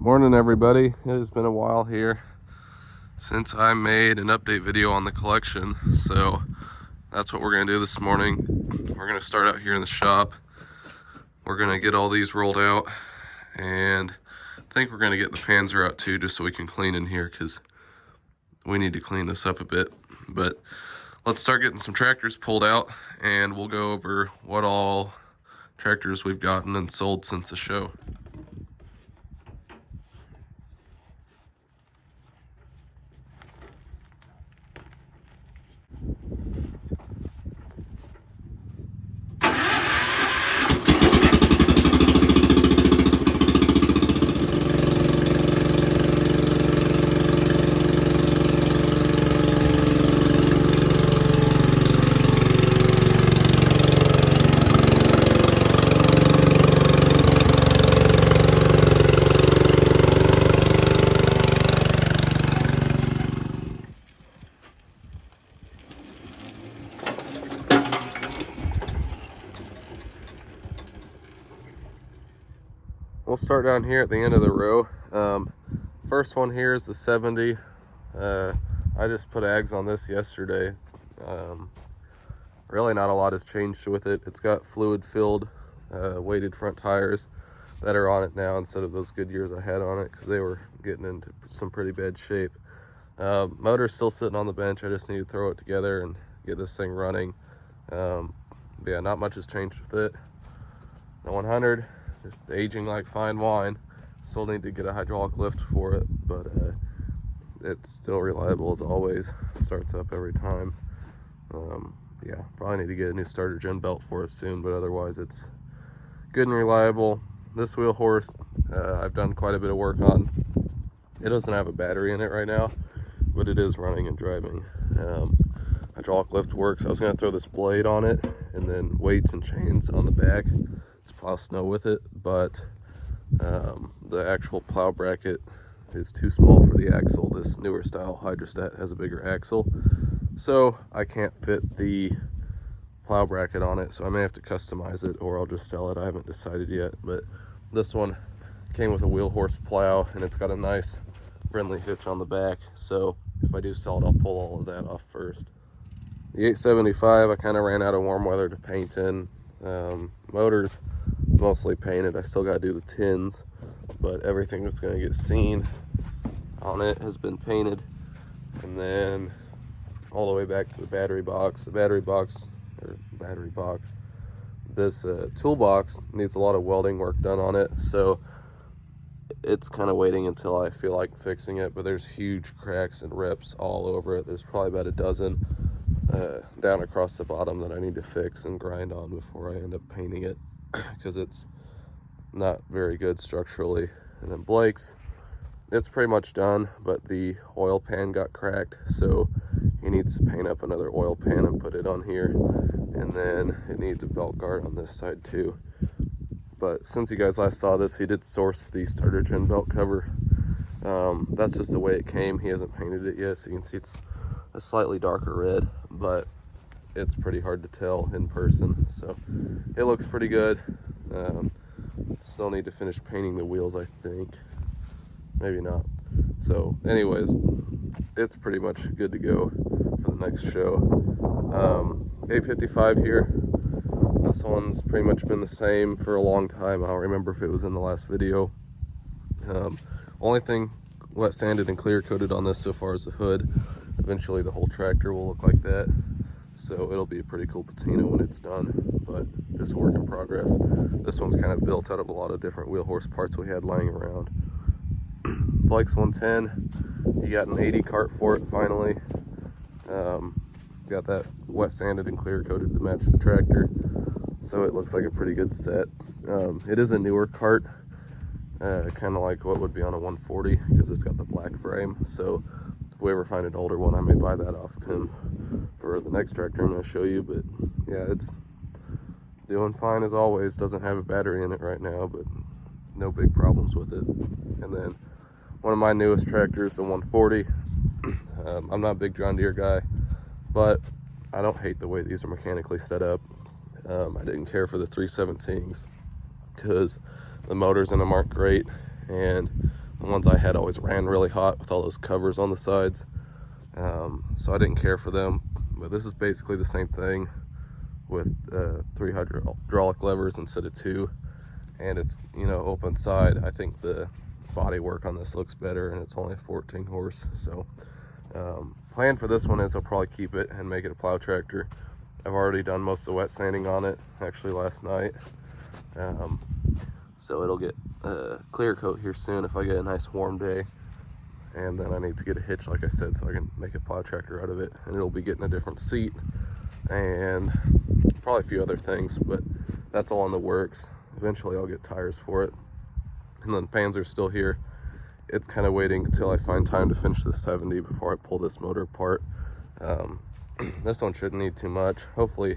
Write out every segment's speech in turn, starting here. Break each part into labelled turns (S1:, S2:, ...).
S1: Morning everybody. It has been a while here since I made an update video on the collection, so that's what we're going to do this morning. We're going to start out here in the shop. We're going to get all these rolled out, and I think we're going to get the Panzer out too, just so we can clean in here, because we need to clean this up a bit. But let's start getting some tractors pulled out, and we'll go over what all tractors we've gotten and sold since the show. We'll start down here at the end of the row. First one here is the 70. I just put ags on this yesterday. Really not a lot has changed with it. It's got fluid filled weighted front tires that are on it now instead of those Goodyears I had on it, because they were getting into some pretty bad shape. Motor's still sitting on the bench. I just need to throw it together and get this thing running. Yeah, not much has changed with it. The 100, just aging like fine wine. Still need to get a hydraulic lift for it, but it's still reliable as always. Starts up every time. Yeah, probably need to get a new starter gen belt for it soon, but otherwise it's good and reliable. This wheel horse, I've done quite a bit of work on. It doesn't have a battery in it right now, but it is running and driving. Hydraulic lift works. I was going to throw this blade on it and then weights and chains on the back to plow snow with it, but the actual plow bracket is too small for the axle. This newer style hydrostat has a bigger axle, so I can't fit the plow bracket on it, so I may have to customize it, or I'll just sell it. I haven't decided yet, but this one came with a wheel horse plow, and it's got a nice friendly hitch on the back, so if I do sell it, I'll pull all of that off first. The 875, I kind of ran out of warm weather to paint in. Motors mostly painted. I still got to do the tins, but everything that's going to get seen on it has been painted. And then all the way back to the battery box. This toolbox needs a lot of welding work done on it, so it's kind of waiting until I feel like fixing it, but there's huge cracks and rips all over it. There's probably about a dozen down across the bottom that I need to fix and grind on before I end up painting it, because it's not very good structurally. And then Blake's, it's pretty much done, but the oil pan got cracked, so he needs to paint up another oil pan and put it on here, and then it needs a belt guard on this side too. But since you guys last saw this, he did source the starter gen belt cover. That's just the way it came. He hasn't painted it yet, so you can see it's a slightly darker red, but it's pretty hard to tell in person, so it looks pretty good. Still need to finish painting the wheels, I think. Maybe not. So anyways, it's pretty much good to go for the next show. 855 here. This one's pretty much been the same for a long time. I don't remember if it was in the last video. Only thing wet sanded and clear coated on this so far is the hood. Eventually the whole tractor will look like that, so it'll be a pretty cool patina when it's done, but just a work in progress. This one's kind of built out of a lot of different wheel horse parts we had lying around. Blake's 110, he got an 80 cart for it finally. Got that wet sanded and clear coated to match the tractor, so it looks like a pretty good set. It is a newer cart, kind of like what would be on a 140, because it's got the black frame, so if we ever find an older one, I may buy that off of him for the next tractor I'm going to show you. But yeah, it's doing fine as always. Doesn't have a battery in it right now, but no big problems with it. And then one of my newest tractors, the 140. I'm not a big John Deere guy, but I don't hate the way these are mechanically set up. I didn't care for the 317s because the motors in them aren't great, and The ones I had always ran really hot with all those covers on the sides, so I didn't care for them. But this is basically the same thing with 3 hydraulic levers instead of 2, and it's, you know, open side. I think the body work on this looks better, and it's only 14 horse. So plan for this one is I'll probably keep it and make it a plow tractor. I've already done most of the wet sanding on it, actually last night. So it'll get a clear coat here soon if I get a nice warm day. And then I need to get a hitch, like I said, so I can make a plow tractor out of it. And it'll be getting a different seat and probably a few other things, but that's all in the works. Eventually I'll get tires for it. And then Panzer's still here. It's kind of waiting until I find time to finish the 70 before I pull this motor apart. This one shouldn't need too much. Hopefully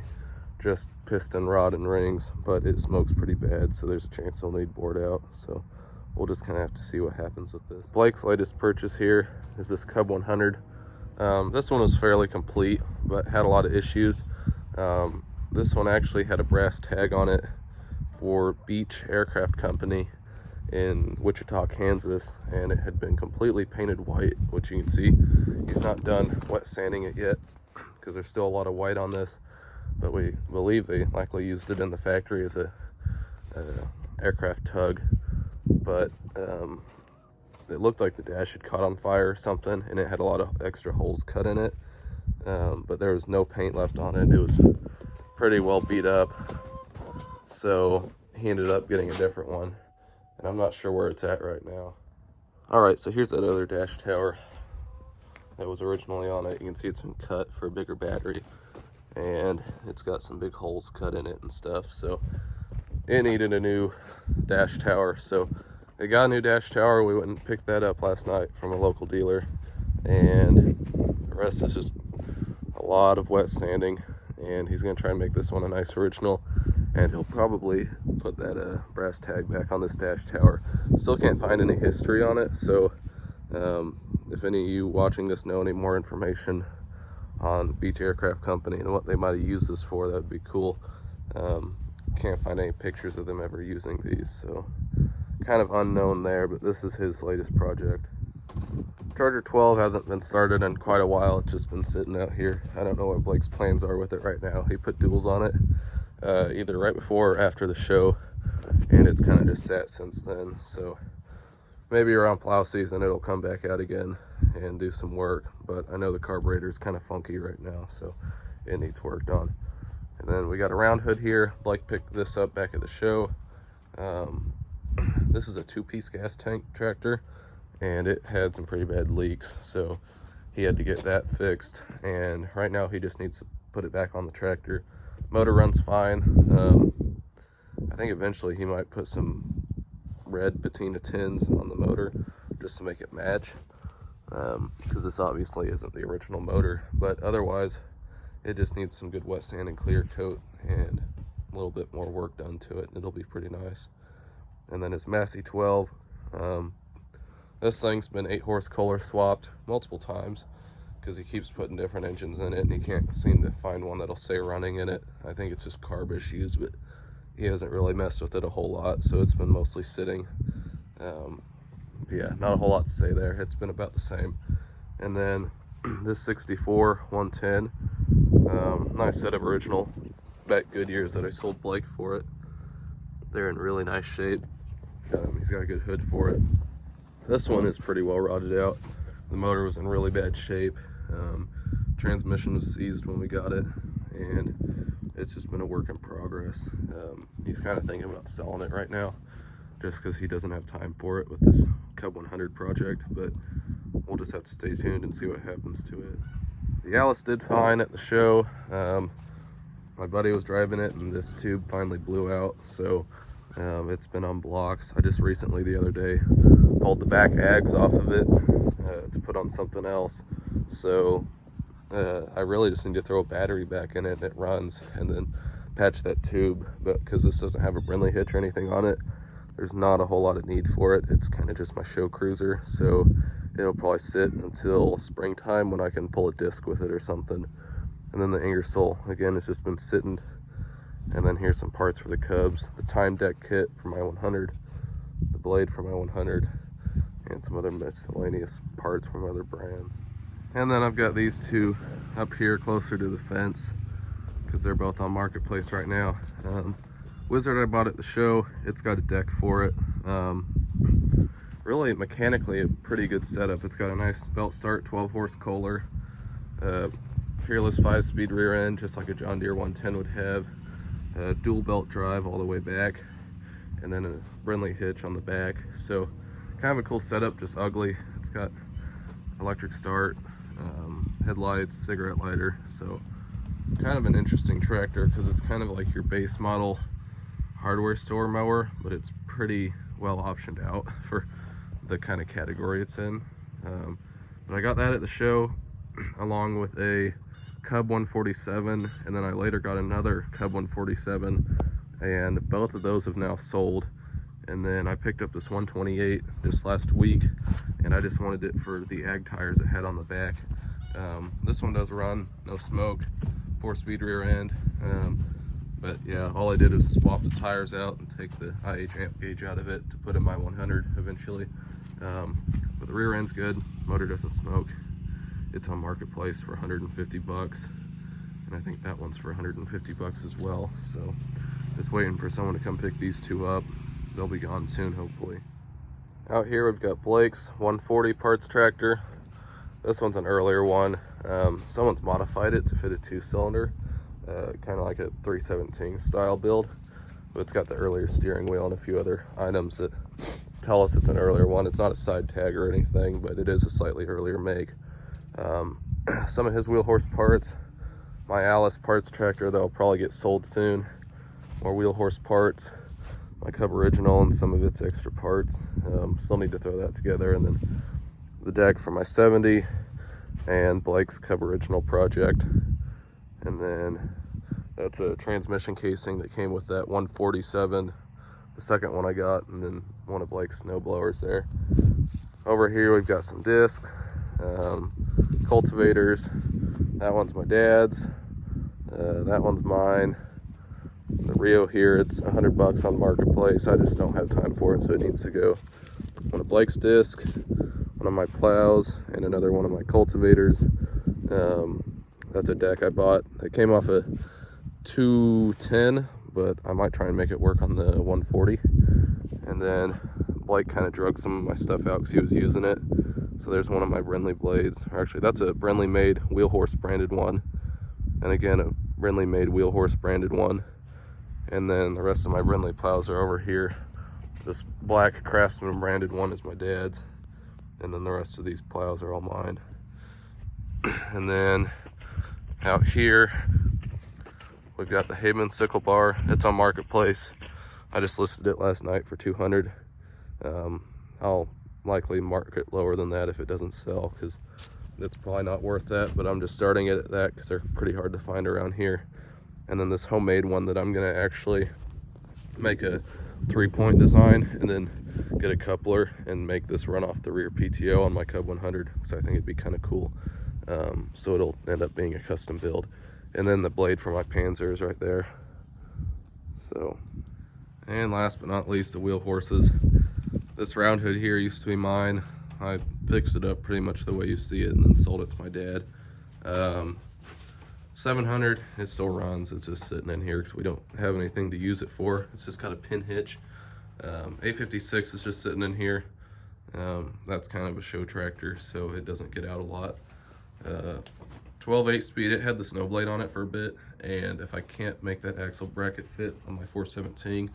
S1: just piston, rod, and rings, but it smokes pretty bad, so there's a chance I'll need bored out. So we'll just kind of have to see what happens with this. Blake's latest purchase here is this Cub 100. This one was fairly complete, but had a lot of issues. This one actually had a brass tag on it for Beach Aircraft Company in Wichita, Kansas, and it had been completely painted white, which you can see. He's not done wet sanding it yet because there's still a lot of white on this, but we believe they likely used it in the factory as a aircraft tug. But it looked like the dash had caught on fire or something, and it had a lot of extra holes cut in it, but there was no paint left on it. It was pretty well beat up, so he ended up getting a different one, and I'm not sure where it's at right now. All right, so here's that other dash tower that was originally on it. You can see it's been cut for a bigger battery, and it's got some big holes cut in it and stuff, so it needed a new dash tower. So they got a new dash tower. We went and picked that up last night from a local dealer, and the rest is just a lot of wet sanding, and he's going to try and make this one a nice original, and he'll probably put that brass tag back on this dash tower. Still can't find any history on it, so if any of you watching this know any more information on Beach Aircraft Company and what they might have used this for, that would be cool. Can't find any pictures of them ever using these, so kind of unknown there, but this is his latest project. Charger 12 hasn't been started in quite a while. It's just been sitting out here. I don't know what Blake's plans are with it right now. He put duals on it either right before or after the show, and it's kind of just sat since then. So maybe around plow season it'll come back out again and do some work, but I know the carburetor is kind of funky right now, so it needs work done. And then we got a round hood here. Blake picked this up back at the show. This is a 2-piece gas tank tractor, and it had some pretty bad leaks, so he had to get that fixed, and right now he just needs to put it back on the tractor. Motor runs fine. I think eventually he might put some red patina tins on the motor just to make it match, because this obviously isn't the original motor, but otherwise it just needs some good wet sand and clear coat and a little bit more work done to it, and it'll be pretty nice. And then his Massey 12, this thing's been 8-horse Kohler swapped multiple times because he keeps putting different engines in it, and he can't seem to find one that'll stay running in it. I think it's just carb issues, but he hasn't really messed with it a whole lot, so it's been mostly sitting. Yeah, not a whole lot to say there. It's been about the same. And then this 64 110, nice set of original Beck Goodyears that I sold Blake for it. They're in really nice shape. He's got a good hood for it. This one is pretty well rotted out. The motor was in really bad shape. Transmission was seized when we got it, and it's just been a work in progress. He's kind of thinking about selling it right now just because he doesn't have time for it with this Cub 100 project, but we'll just have to stay tuned and see what happens to it. The Alice did fine at the show. My buddy was driving it, and this tube finally blew out, so it's been on blocks. I just recently, the other day, pulled the back ags off of it to put on something else, so I really just need to throw a battery back in it and it runs, and then patch that tube. But because this doesn't have a Brindley hitch or anything on it, there's not a whole lot of need for it. It's kind of just my show cruiser, so it'll probably sit until springtime when I can pull a disc with it or something. And then the Ingersoll, again, has just been sitting. And then here's some parts for the Cubs. The time deck kit for my 100, the blade for my 100, and some other miscellaneous parts from other brands. And then I've got these two up here closer to the fence because they're both on Marketplace right now. Wizard I bought at the show, it's got a deck for it. Really mechanically a pretty good setup. It's got a nice belt start 12-horse Kohler, Fearless 5-speed rear end, just like a John Deere 110 would have, dual belt drive all the way back, and then a Brindley hitch on the back. So kind of a cool setup, just ugly. It's got electric start, headlights, cigarette lighter. So kind of an interesting tractor because it's kind of like your base model hardware store mower, but it's pretty well optioned out for the kind of category it's in. But I got that at the show along with a Cub 147, and then I later got another Cub 147, and both of those have now sold. And then I picked up this 128 just last week, and I just wanted it for the ag tires it had on the back. This one does run, no smoke, 4-speed rear end. But yeah, all I did was swap the tires out and take the IH amp gauge out of it to put in my 100 eventually. But the rear end's good, motor doesn't smoke. It's on Marketplace for 150 bucks. And I think that one's for 150 bucks as well. So just waiting for someone to come pick these two up. They'll be gone soon, hopefully. Out here we've got Blake's 140 parts tractor. This one's an earlier one. Someone's modified it to fit a 2-cylinder. Kind of like a 317 style build, but it's got the earlier steering wheel and a few other items that tell us it's an earlier one. It's not a side tag or anything, but it is a slightly earlier make. Some of his wheel horse parts, my Alice parts tractor that'll probably get sold soon. More wheel horse parts, my Cub original and some of its extra parts. Still need to throw that together. And then the deck for my 70 and Blake's Cub original project. And then that's a transmission casing that came with that 147, the second one I got, and then one of Blake's snow blowers there. Over here we've got some discs, cultivators. That one's my dad's, that one's mine. The Rio here, it's 100 bucks on Marketplace. I just don't have time for it, so it needs to go. One of Blake's disc, one of my plows, and another one of my cultivators. That's a deck I bought. It came off a 210, but I might try and make it work on the 140. And then Blake kind of drug some of my stuff out because he was using it. So there's one of my Brindley blades. Or actually, that's a Brindley made wheel horse branded one. And again, a Brindley made wheel horse branded one. And then the rest of my Brindley plows are over here. This black Craftsman branded one is my dad's. And then the rest of these plows are all mine. And then out here, we've got the Haven sickle bar. It's on Marketplace. I just listed it last night for 200. I'll likely market lower than that if it doesn't sell, because it's probably not worth that, but I'm just starting it at that because they're pretty hard to find around here. And then this homemade one that I'm gonna actually make a 3-point design and then get a coupler and make this run off the rear PTO on my Cub 100, because I think it'd be kind of cool. So it'll end up being a custom build. And then the blade for my Panzer is right there. So, and last but not least, the wheel horses. This round hood here used to be mine. I fixed it up pretty much the way you see it and then sold it to my dad. 700, it still runs. It's just sitting in here because we don't have anything to use it for. It's just got a pin hitch. 856 is just sitting in here. That's kind of a show tractor, so it doesn't get out a lot. 12 8-speed, it had the snow blade on it for a bit, and if I can't make that axle bracket fit on my 417,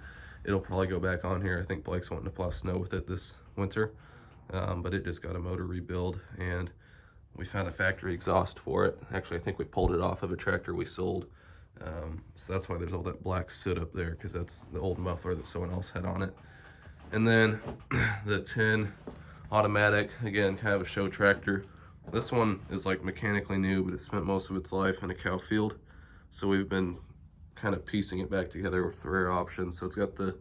S1: it'll probably go back on here. I think Blake's wanting to plow snow with it this winter, but it just got a motor rebuild, and we found a factory exhaust for it. Actually, I think we pulled it off of a tractor we sold, so that's why there's all that black soot up there, because that's the old muffler that someone else had on it. And then the 10 automatic, again, kind of a show tractor. This one is like mechanically new, but it spent most of its life in a cow field. So we've been kind of piecing it back together with the rear options. So it's got the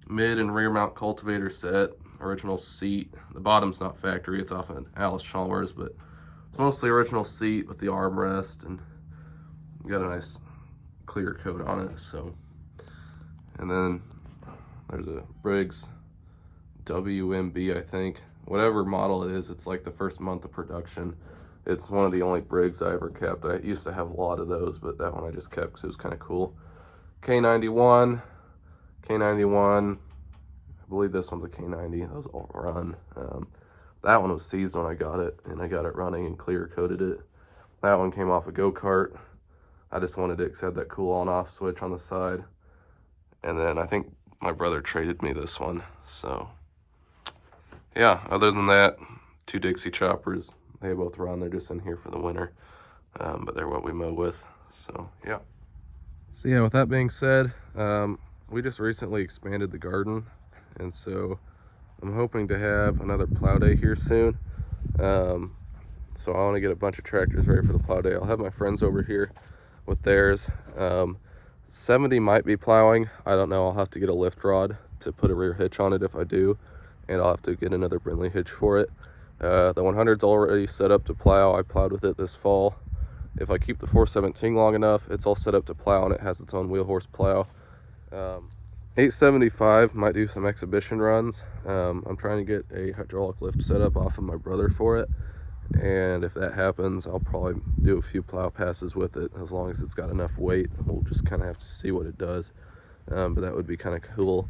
S1: mid and rear mount cultivator set, original seat. The bottom's not factory, it's off an Alice Chalmers, but it's mostly original seat with the armrest, and got a nice clear coat on it. So, and then there's a Briggs WMB, I think. Whatever model it is, it's like the first month of production. It's one of the only Briggs I ever kept. I used to have a lot of those, but that one I just kept because it was kind of cool. K91, I believe this one's a K90. That was all run. That one was seized when I got it, and I got it running and clear coated it. That one came off a go-kart. I just wanted it because it had that cool on-off switch on the side. And then I think my brother traded me this one. So yeah, other than that, 2 Dixie choppers. They both run. They're just in here for the winter, but they're what we mow with. So yeah. So yeah, with that being said, we just recently expanded the garden, and so I'm hoping to have another plow day here soon. So I want to get a bunch of tractors ready for the plow day. I'll have my friends over here with theirs. 70 might be plowing. I don't know. I'll have to get a lift rod to put a rear hitch on it if I do, and I'll have to get another Brindley hitch for it. The 100's already set up to plow. I plowed with it this fall. If I keep the 417 long enough, it's all set up to plow, and it has its own wheel horse plow. 875 might do some exhibition runs. I'm trying to get a hydraulic lift set up off of my brother for it, and if that happens, I'll probably do a few plow passes with it as long as it's got enough weight. We'll just kind of have to see what it does, but that would be kind of cool.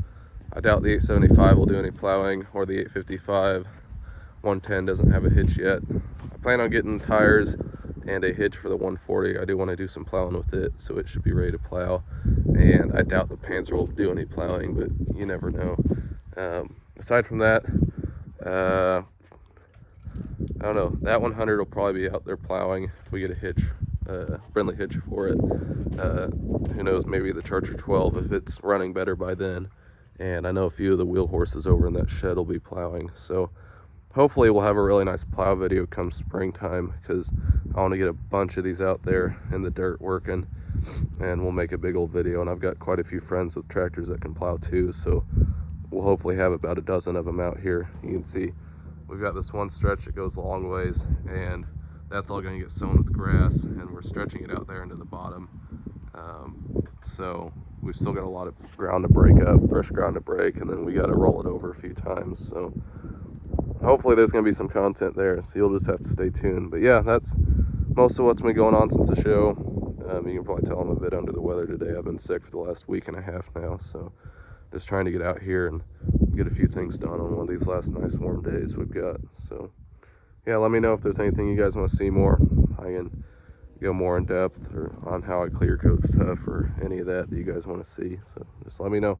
S1: I doubt the 875 will do any plowing, or the 855. 110 doesn't have a hitch yet. I plan on getting tires and a hitch for the 140. I do want to do some plowing with it, so it should be ready to plow. And I doubt the Panzer will do any plowing, but you never know. Aside from that, I don't know. That 100 will probably be out there plowing if we get a hitch, Brindley hitch for it. Who knows, maybe the Charger 12 if it's running better by then. And I know a few of the wheel horses over in that shed will be plowing. So hopefully we'll have a really nice plow video come springtime, because I want to get a bunch of these out there in the dirt working, and we'll make a big old video. And I've got quite a few friends with tractors that can plow too, so we'll hopefully have about a dozen of them out here. You can see we've got this one stretch that goes a long ways, and that's all going to get sown with grass, and we're stretching it out there into the bottom. So we've still got a lot of ground to break up, fresh ground to break, and then we got to roll it over a few times. So hopefully there's going to be some content there, so you'll just have to stay tuned. But yeah, that's most of what's been going on since the show. You can probably tell I'm a bit under the weather today. I've been sick for the last week and a half now, so just trying to get out here and get a few things done on one of these last nice warm days we've got. So yeah, let me know if there's anything you guys want to see more. I can go more in depth or on how I clear coat stuff, or any of that you guys want to see. So just let me know.